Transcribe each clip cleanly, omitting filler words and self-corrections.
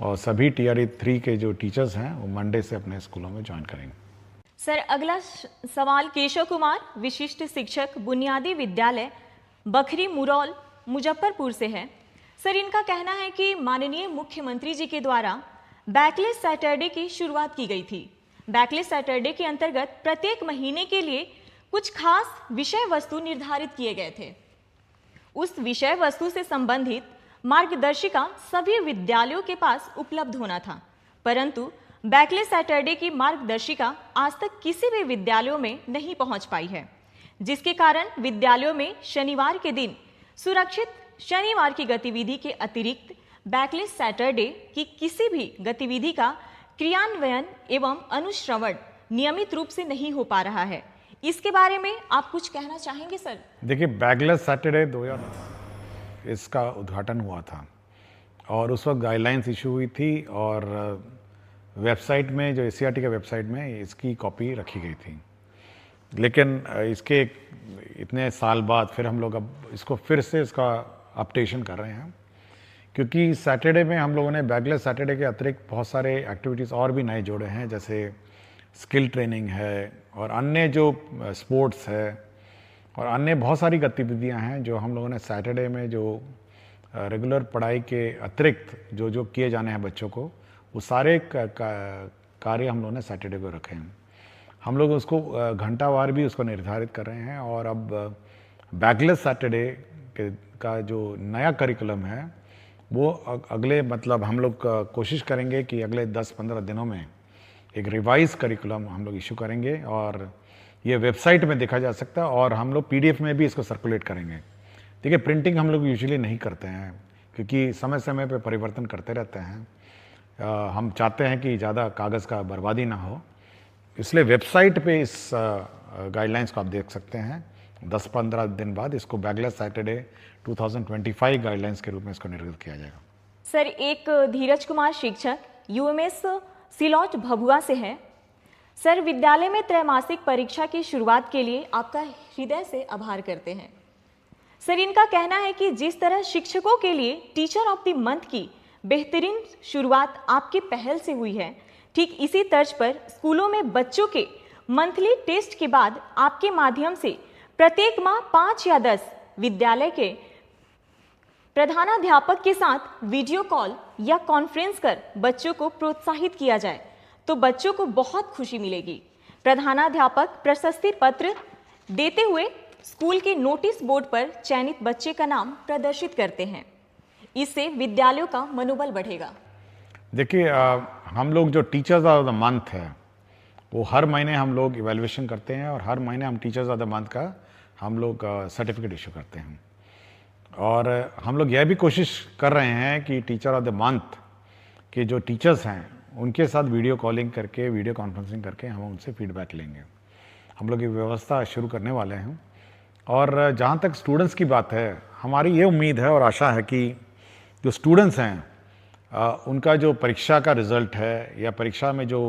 और सभी टीआरई 3 के जो टीचर्स हैं वो मंडे से अपने स्कूलों में ज्वाइन करेंगे। सर, अगला सवाल केशव कुमार, विशिष्ट शिक्षक, बुनियादी विद्यालय बखरी मुरौल, मुजफ्फरपुर से है। सर, इनका कहना है कि माननीय मुख्यमंत्री जी के द्वारा बैकलेस सैटरडे की शुरुआत की गई थी। बैकलेस सैटरडे के अंतर्गत प्रत्येक महीने के लिए कुछ खास विषय वस्तु निर्धारित किए गए थे। उस विषय वस्तु से संबंधित मार्गदर्शिका सभी विद्यालयों के पास उपलब्ध होना था, परंतु बैकलेस सैटरडे की मार्गदर्शिका आज तक किसी भी विद्यालयों में नहीं पहुंच पाई है, जिसके कारण विद्यालयों में शनिवार के दिन सुरक्षित शनिवार की गतिविधि के अतिरिक्त बैकलेस सैटरडे की किसी भी गतिविधि का क्रियान्वयन एवं अनुश्रवण नियमित रूप से नहीं हो पा रहा है। इसके बारे में आप कुछ कहना चाहेंगे सर? देखिए, बैकलेस सैटरडे 2000 इसका उद्घाटन हुआ था और उस वक्त गाइडलाइंस इशू हुई थी और वेबसाइट में, जो एससीईआरटी के वेबसाइट में इसकी कॉपी रखी गई थी। लेकिन इसके इतने साल बाद फिर हम लोग अब इसको फिर से इसका अपडेशन कर रहे हैं, क्योंकि सैटरडे में हम लोगों ने बैकलेस सैटरडे के अतिरिक्त बहुत सारे एक्टिविटीज़ और भी नए जोड़े हैं, जैसे स्किल ट्रेनिंग है और अन्य जो स्पोर्ट्स है और अन्य बहुत सारी गतिविधियां हैं जो हम लोगों ने सैटरडे में जो रेगुलर पढ़ाई के अतिरिक्त जो जो किए जाने हैं बच्चों को, वो सारे कार्य हम लोगों ने सैटरडे को रखे हैं। हम लोग उसको घंटावार भी उसको निर्धारित कर रहे हैं और अब बैकलेस सैटरडे का जो नया करिकुलम है वो अगले हम लोग कोशिश करेंगे कि अगले 10-15 दिनों में एक रिवाइज करिकुलम हम लोग इशू करेंगे और ये वेबसाइट में देखा जा सकता है और हम लोग पीडीएफ में भी इसको सर्कुलेट करेंगे। देखिए, प्रिंटिंग हम लोग यूजुअली नहीं करते हैं क्योंकि समय समय पे परिवर्तन करते रहते हैं। हम चाहते हैं कि ज़्यादा कागज़ का बर्बादी ना हो, इसलिए वेबसाइट पे इस गाइडलाइंस को आप देख सकते हैं। 10-15 दिन बाद इसको बैकलेस सैटरडे 2025 गाइडलाइंस के रूप में इसको निर्गत किया जाएगा। सर, एक धीरज कुमार शिक्षक यूएमएस सिलौट भभुआ से है। सर, विद्यालय में त्रैमासिक परीक्षा की शुरुआत के लिए आपका हृदय से आभार करते हैं। सर, इनका कहना है कि जिस तरह शिक्षकों के लिए टीचर ऑफ द मंथ की बेहतरीन शुरुआत आपकी पहल से हुई है, ठीक इसी तर्ज पर स्कूलों में बच्चों के मंथली टेस्ट के बाद आपके माध्यम से प्रत्येक माह 5 या 10 विद्यालय के प्रधानाध्यापक के साथ वीडियो कॉल या कॉन्फ्रेंस कर बच्चों को प्रोत्साहित किया जाए तो बच्चों को बहुत खुशी मिलेगी। प्रधानाध्यापक प्रशस्ति पत्र देते हुए स्कूल के नोटिस बोर्ड पर चयनित बच्चे का नाम प्रदर्शित करते हैं, इससे विद्यालयों का मनोबल बढ़ेगा। देखिए, हम लोग जो टीचर्स ऑफ द मंथ है वो हर महीने हम लोग इवैल्यूएशन करते हैं और हर महीने हम टीचर्स ऑफ द मंथ का हम लोग सर्टिफिकेट इशू करते हैं और हम लोग यह भी कोशिश कर रहे हैं कि टीचर ऑफ द मंथ के जो टीचर्स हैं उनके साथ वीडियो कॉलिंग करके, वीडियो कॉन्फ्रेंसिंग करके हम उनसे फीडबैक लेंगे। हम लोग ये व्यवस्था शुरू करने वाले हैं और जहाँ तक स्टूडेंट्स की बात है, हमारी ये उम्मीद है और आशा है कि जो स्टूडेंट्स हैं उनका जो परीक्षा का रिज़ल्ट है या परीक्षा में जो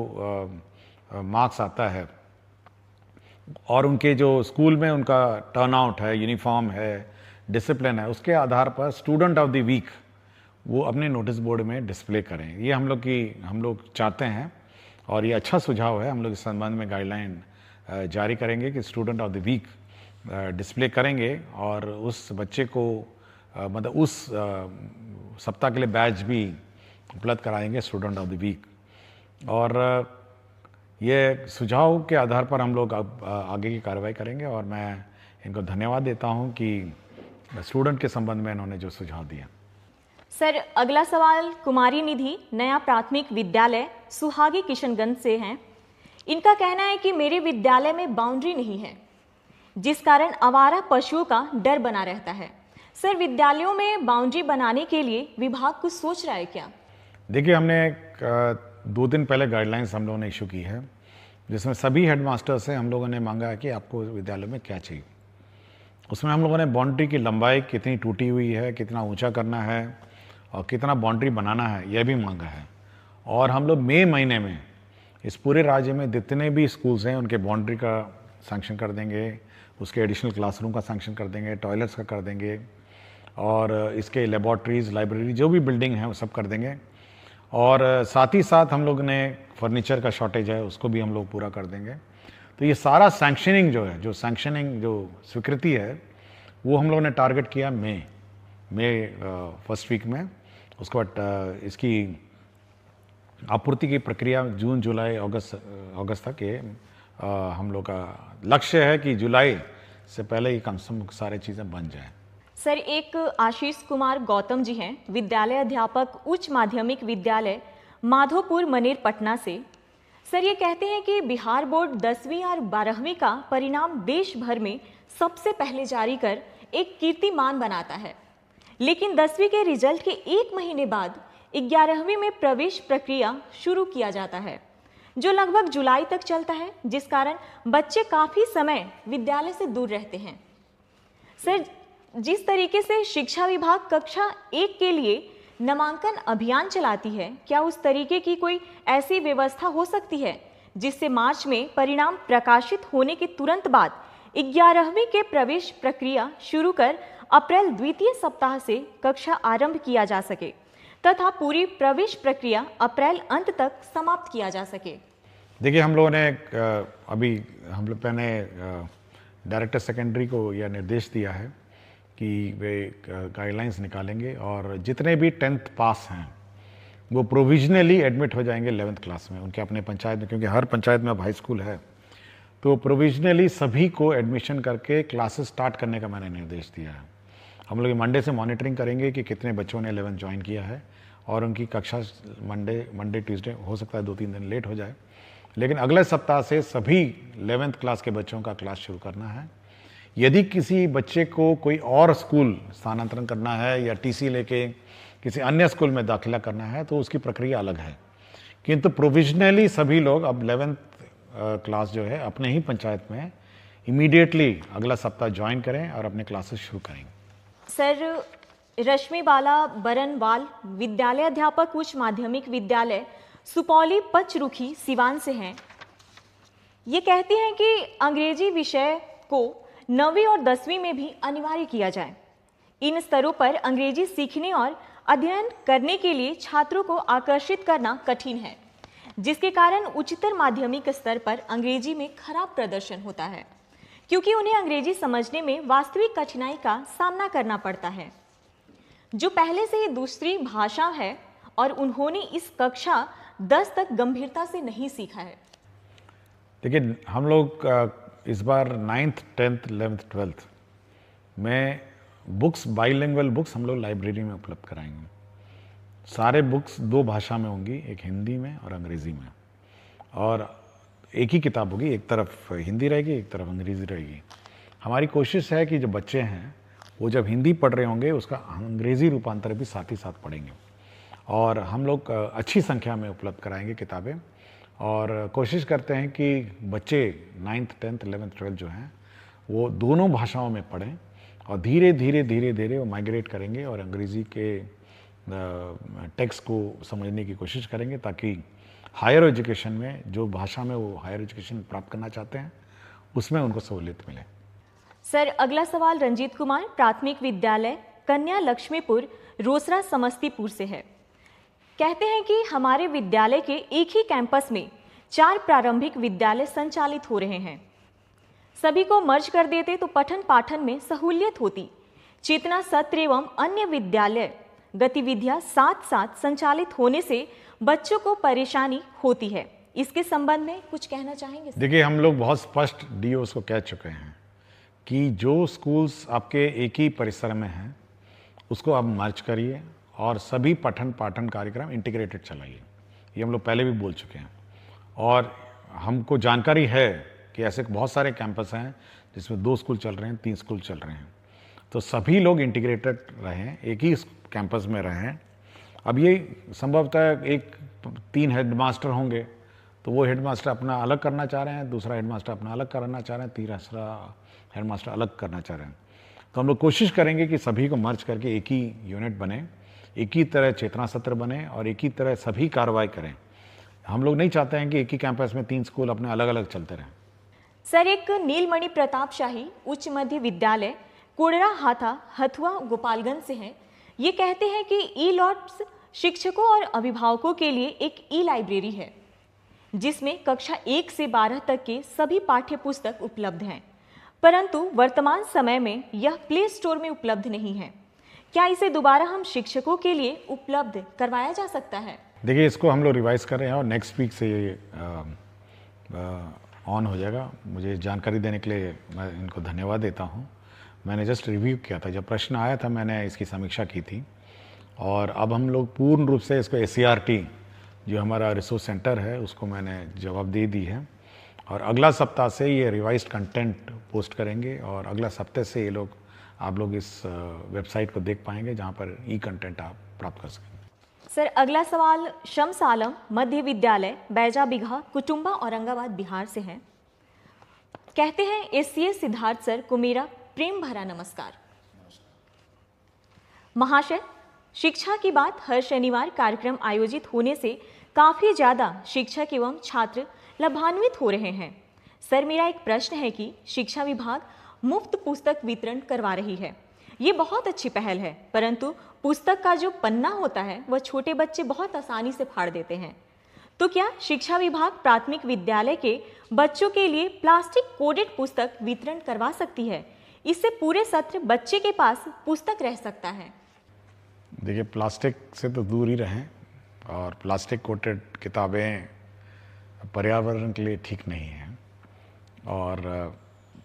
मार्क्स आता है और उनके जो स्कूल में उनका टर्नआउट है, यूनिफॉर्म है, डिसिप्लिन है, उसके आधार पर स्टूडेंट ऑफ द वीक वो अपने नोटिस बोर्ड में डिस्प्ले करें। ये हम लोग चाहते हैं और ये अच्छा सुझाव है। हम लोग इस संबंध में गाइडलाइन जारी करेंगे कि student of the week display करेंगे और उस बच्चे को उस सप्ताह के लिए बैच भी उपलब्ध कराएंगे स्टूडेंट ऑफ द वीक। और ये सुझाव के आधार पर हम लोग अब आगे की कार्रवाई करेंगे और मैं इनको धन्यवाद देता हूं कि स्टूडेंट के संबंध में इन्होंने जो सुझाव दिया। सर, अगला सवाल कुमारी निधि, नया प्राथमिक विद्यालय सुहागी किशनगंज से हैं। इनका कहना है कि मेरे विद्यालय में बाउंड्री नहीं है, जिस कारण आवारा पशुओं का डर बना रहता है। सर, विद्यालयों में बाउंड्री बनाने के लिए विभाग कुछ सोच रहा है क्या? देखिए, हमने 2 दिन पहले गाइडलाइंस हम लोगों ने इशू की है, जिसमें सभी हेडमास्टर से हम लोगों ने मांगा है कि आपको विद्यालय में क्या चाहिए। उसमें हम लोगों ने बाउंड्री की लंबाई कितनी टूटी हुई है, कितना ऊंचा करना है और कितना बाउंड्री बनाना है, यह भी मांगा है। और हम लोग मई महीने में इस पूरे राज्य में जितने भी स्कूल्स हैं उनके बाउंड्री का सैंक्शन कर देंगे, उसके एडिशनल क्लासरूम का सैंक्शन कर देंगे, टॉयलेट्स का कर देंगे और इसके लेबॉर्ट्रीज़, लाइब्रेरी, जो भी बिल्डिंग है वो सब कर देंगे। और साथ ही साथ हम लोग ने फर्नीचर का शॉर्टेज है उसको भी हम लोग पूरा कर देंगे। तो ये सारा सैंक्शनिंग जो है, जो सैंक्शनिंग जो स्वीकृति है, वो हम लोगों ने टारगेट किया मई फर्स्ट वीक में। उसके बाद इसकी आपूर्ति की प्रक्रिया जून जुलाई अगस्त तक ये हम लोग का लक्ष्य है कि जुलाई से पहले ही कम से कम सारी चीज़ें बन जाएं। सर, एक आशीष कुमार गौतम जी हैं, विद्यालय अध्यापक, उच्च माध्यमिक विद्यालय माधोपुर मनेर, पटना से। सर, ये कहते हैं कि बिहार बोर्ड 10वीं और 12वीं का परिणाम देश भर में सबसे पहले जारी कर एक कीर्तिमान बनाता है, लेकिन 10वीं के रिजल्ट के एक महीने बाद 11वीं में प्रवेश प्रक्रिया शुरू किया जाता है, जो लगभग जुलाई तक चलता है, जिस कारण बच्चे काफी समय विद्यालय से दूर रहते हैं। सर, जिस तरीके से शिक्षा विभाग कक्षा 1 के लिए नामांकन अभियान चलाती है, क्या उस तरीके की कोई ऐसी व्यवस्था हो सकती है जिससे मार्च में परिणाम प्रकाशित होने के तुरंत बाद 11वीं के प्रवेश प्रक्रिया शुरू कर अप्रैल द्वितीय सप्ताह से कक्षा आरंभ किया जा सके तथा पूरी प्रवेश प्रक्रिया अप्रैल अंत तक समाप्त किया जा सके? देखिए, हम लोगों ने अभी हम लोग ने डायरेक्टर सेकेंडरी को यह निर्देश दिया है कि वे गाइडलाइंस निकालेंगे और जितने भी 10th पास हैं वो प्रोविजनली एडमिट हो जाएंगे 11th क्लास में उनके अपने पंचायत में, क्योंकि हर पंचायत में अब हाई स्कूल है। तो प्रोविजनली सभी को एडमिशन करके क्लासेस स्टार्ट करने का मैंने निर्देश दिया है। हम लोग मंडे से मॉनिटरिंग करेंगे कि कितने बच्चों ने 11th ज्वाइन किया है और उनकी कक्षा मंडे ट्यूसडे हो सकता है 2-3 दिन लेट हो जाए, लेकिन अगले सप्ताह से सभी 11th क्लास के बच्चों का क्लास शुरू करना है। यदि किसी बच्चे को कोई और स्कूल स्थानांतरण करना है या टीसी लेके किसी अन्य स्कूल में दाखिला करना है तो उसकी प्रक्रिया अलग है, किंतु प्रोविजनली सभी लोग अब 11th क्लास जो है अपने ही पंचायत में इमीडिएटली अगला सप्ताह ज्वाइन करें और अपने क्लासेस शुरू करेंगे। सर, रश्मि बाला बरनवाल विद्यालय अध्यापक, उच्च माध्यमिक विद्यालय सुपौली पचरुखी, सिवान से हैं। ये कहती हैं कि अंग्रेजी विषय को 9वीं और 10वीं में भी अनिवार्य किया जाए। इन स्तरों पर अंग्रेजी सीखने और अध्ययन करने के लिए छात्रों को आकर्षित करना कठिन है, जिसके कारण उच्चतर माध्यमिक स्तर पर अंग्रेजी में खराब प्रदर्शन होता है, क्योंकि उन्हें अंग्रेजी समझने में वास्तविक कठिनाई का सामना करना पड़ता है, जो पहले से ही दूसरी भाषा है और उन्होंने इस कक्षा 10 तक गंभीरता से नहीं सीखा है। लेकिन हम लोग इस बार 9th 10th 11th 12th में बुक्स, बाइलिंगुअल बुक्स हम लोग लाइब्रेरी में उपलब्ध कराएंगे। सारे बुक्स 2 भाषा में होंगी, एक हिंदी में और अंग्रेज़ी में, और एक ही किताब होगी, एक तरफ हिंदी रहेगी एक तरफ अंग्रेज़ी रहेगी। हमारी कोशिश है कि जो बच्चे हैं वो जब हिंदी पढ़ रहे होंगे उसका अंग्रेज़ी रूपांतर भी साथ ही साथ पढ़ेंगे, और हम लोग अच्छी संख्या में उपलब्ध कराएंगे किताबें, और कोशिश करते हैं कि बच्चे 9th 10th 11th 12th जो हैं वो दोनों भाषाओं में पढ़ें, और धीरे धीरे वो माइग्रेट करेंगे और अंग्रेज़ी के टेक्स्ट को समझने की कोशिश करेंगे, ताकि हायर एजुकेशन में जो भाषा में वो हायर एजुकेशन प्राप्त करना चाहते हैं उसमें उनको सहूलियत मिले। सर, अगला सवाल रंजीत कुमार प्राथमिक विद्यालय कन्या लक्ष्मीपुर, रोसड़ा, समस्तीपुर से है। कहते हैं कि हमारे विद्यालय के एक ही कैंपस में 4 प्रारंभिक विद्यालय संचालित हो रहे हैं। सभी को मर्ज कर देते तो पठन पाठन में सहूलियत होती। चेतना सत्र एवं अन्य विद्यालय गतिविधियां साथ साथ संचालित होने से बच्चों को परेशानी होती है। इसके संबंध में कुछ कहना चाहेंगे? देखिए, हम लोग बहुत स्पष्ट डीओस को कह चुके हैं कि जो स्कूल्स आपके एक ही परिसर में हैं उसको आप मर्ज करिए और सभी पठन पाठन कार्यक्रम इंटीग्रेटेड चलाइए। ये हम लोग पहले भी बोल चुके हैं, और हमको जानकारी है कि ऐसे बहुत सारे कैंपस हैं जिसमें 2 स्कूल चल रहे हैं, 3 स्कूल चल रहे हैं, तो सभी लोग इंटीग्रेटेड रहें, एक ही कैंपस में रहें। अब ये संभवतः 3 हेडमास्टर होंगे तो वो हेडमास्टर अपना अलग करना चाह रहे हैं, दूसरा हेडमास्टर अपना अलग करना चाह रहे हैं, तीसरा हेडमास्टर अलग करना चाह रहे हैं। तो हम लोग कोशिश करेंगे कि सभी को मर्ज करके एक ही यूनिट बने, एक ही तरह चेतना सत्र बने और एक ही तरह सभी कार्रवाई करें। हम लोग नहीं चाहते हैं कि एक ही कैंपस में 3 स्कूल अपने अलग अलग चलते रहें। सर, एक नीलमणि प्रताप शाही उच्च मध्य विद्यालय कोडरा हाथा, हथुआ, गोपालगंज से हैं। ये कहते हैं कि ई लॉट्स शिक्षकों और अभिभावकों के लिए एक ई लाइब्रेरी है जिसमें कक्षा 1 से 12 तक के सभी पाठ्य पुस्तक उपलब्ध हैं, परंतु वर्तमान समय में यह प्ले स्टोर में उपलब्ध नहीं है। क्या इसे दोबारा हम शिक्षकों के लिए उपलब्ध करवाया जा सकता है? देखिए, इसको हम लोग रिवाइज कर रहे हैं और नेक्स्ट वीक से ये ऑन हो जाएगा। मुझे जानकारी देने के लिए मैं इनको धन्यवाद देता हूँ। मैंने जस्ट रिव्यू किया था, जब प्रश्न आया था मैंने इसकी समीक्षा की थी और अब हम लोग पूर्ण रूप से इसको SCERT जो हमारा रिसोर्स सेंटर है उसको मैंने जवाब दे दी है और अगला सप्ताह से ये रिवाइज्ड कंटेंट पोस्ट करेंगे और अगला सप्ताह से ये लोग आप लोग इस वेबसाइट को देख पाएंगे जहाँ पर कंटेंट आप प्राप्त कर सकेंगे। सर, अगला सवाल शम्स आलम मध्य विद्यालय बैजा बिघा कुटुंबा औरंगाबाद बिहार से है। कहते हैं SCS सिद्धार्थ सर को मेरा प्रेम भरा नमस्कार। महाशय, शिक्षा की बात हर शनिवार कार्यक्रम आयोजित होने से काफी ज्यादा शिक्षक एवं छात्र लाभान्वित हो रहे हैं। सर, मेरा एक प्रश्न है कि शिक्षा विभाग मुफ्त पुस्तक वितरण करवा रही है, ये बहुत अच्छी पहल है, परंतु पुस्तक का जो पन्ना होता है वह छोटे बच्चे बहुत आसानी से फाड़ देते हैं। तो क्या शिक्षा विभाग प्राथमिक विद्यालय के बच्चों के लिए प्लास्टिक कोडेड पुस्तक वितरण करवा सकती है? इससे पूरे सत्र बच्चे के पास पुस्तक रह सकता है। देखिए, प्लास्टिक से तो दूर ही रहें और प्लास्टिक कोटेड किताबें पर्यावरण के लिए ठीक नहीं हैं और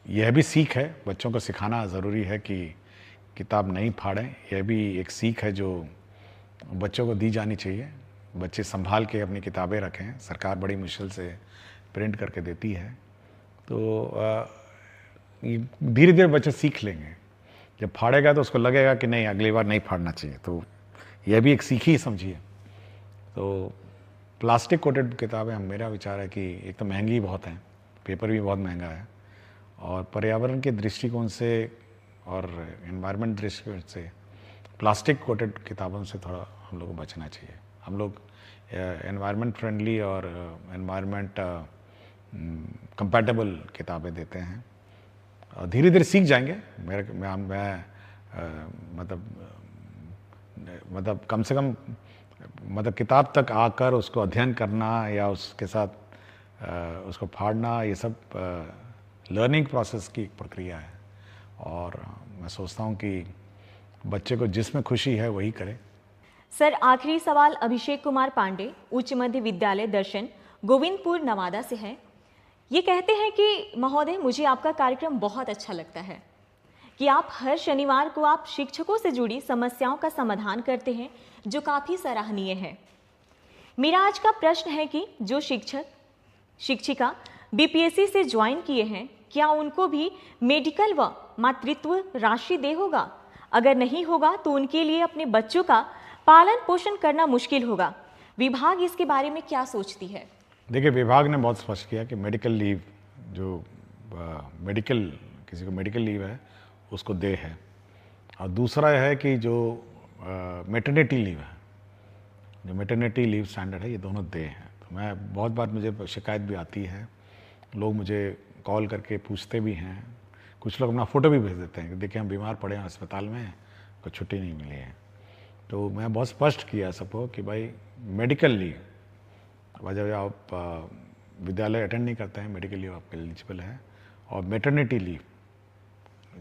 यह भी सीख है, बच्चों को सिखाना ज़रूरी है कि किताब नहीं फाड़ें। यह भी एक सीख है जो बच्चों को दी जानी चाहिए। बच्चे संभाल के अपनी किताबें रखें, सरकार बड़ी मुश्किल से प्रिंट करके देती है, तो धीरे धीरे बच्चे सीख लेंगे। जब फाड़ेगा तो उसको लगेगा कि नहीं, अगली बार नहीं फाड़ना चाहिए, तो यह भी एक सीख ही समझिए। तो प्लास्टिक कोटेड किताबें, मेरा विचार है कि एक तो महंगी बहुत हैं, पेपर भी बहुत महंगा है और पर्यावरण के दृष्टिकोण से और एनवायरनमेंट दृष्टिकोण से प्लास्टिक कोटेड किताबों से थोड़ा हम लोग को बचना चाहिए। हम लोग एनवायरनमेंट फ्रेंडली और एनवायरनमेंट कंपैटिबल किताबें देते हैं और धीरे धीरे सीख जाएंगे। मतलब कम से कम किताब तक आकर उसको अध्ययन करना या उसके साथ उसको फाड़ना, ये सब लर्निंग प्रोसेस की एक प्रक्रिया है और मैं सोचता हूँ कि बच्चे को जिसमें खुशी है वही करे। सर, आखिरी सवाल अभिषेक कुमार पांडे उच्च मध्य विद्यालय दर्शन गोविंदपुर नवादा से है। ये कहते हैं कि महोदय, मुझे आपका कार्यक्रम बहुत अच्छा लगता है कि आप हर शनिवार को आप शिक्षकों से जुड़ी समस्याओं का समाधान करते हैं, जो काफ़ी सराहनीय है। मेरा आज का प्रश्न है कि जो शिक्षक शिक्षिका BPSC से ज्वाइन किए हैं, क्या उनको भी मेडिकल व मातृत्व राशि दे होगा? अगर नहीं होगा तो उनके लिए अपने बच्चों का पालन पोषण करना मुश्किल होगा। विभाग इसके बारे में क्या सोचती है? देखिए, विभाग ने बहुत स्पष्ट किया कि मेडिकल लीव, जो किसी को मेडिकल लीव है उसको दे है, और दूसरा है कि जो मैटरनिटी लीव है, जो मैटरनिटी लीव स्टैंडर्ड है, ये दोनों दे हैं। तो मैं बहुत बार, मुझे शिकायत भी आती है, लोग मुझे कॉल करके पूछते भी हैं, कुछ लोग अपना फ़ोटो भी भेज देते हैं कि देखिए हम बीमार पड़े हैं अस्पताल में, कोई छुट्टी नहीं मिली है। तो मैं बहुत स्पष्ट किया सबको कि भाई मेडिकल लीव, जब आप विद्यालय अटेंड नहीं करते हैं, मेडिकल लीव आपके एलिजिबल है, और मैटरनिटी लीव,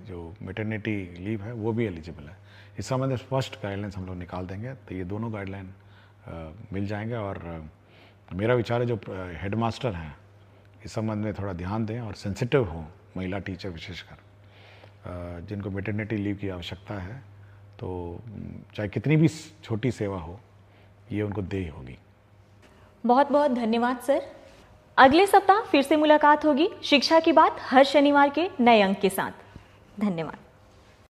जो मैटरनिटी लीव है वो भी एलिजिबल है। इस संबंध में स्पष्ट गाइडलाइंस हम लोग निकाल देंगे, तो ये दोनों गाइडलाइन मिल जाएंगे। और मेरा विचार है जो हेडमास्टर हैं इस संबंध में थोड़ा ध्यान दें और सेंसिटिव हो, महिला टीचर विशेषकर, जिनको मैटरनिटी लीव की आवश्यकता है, तो चाहे कितनी भी छोटी सेवा हो, ये उनको दे ही होगी। बहुत बहुत धन्यवाद सर। अगले सप्ताह फिर से मुलाकात होगी शिक्षा की बात हर शनिवार के नए अंक के साथ। धन्यवाद।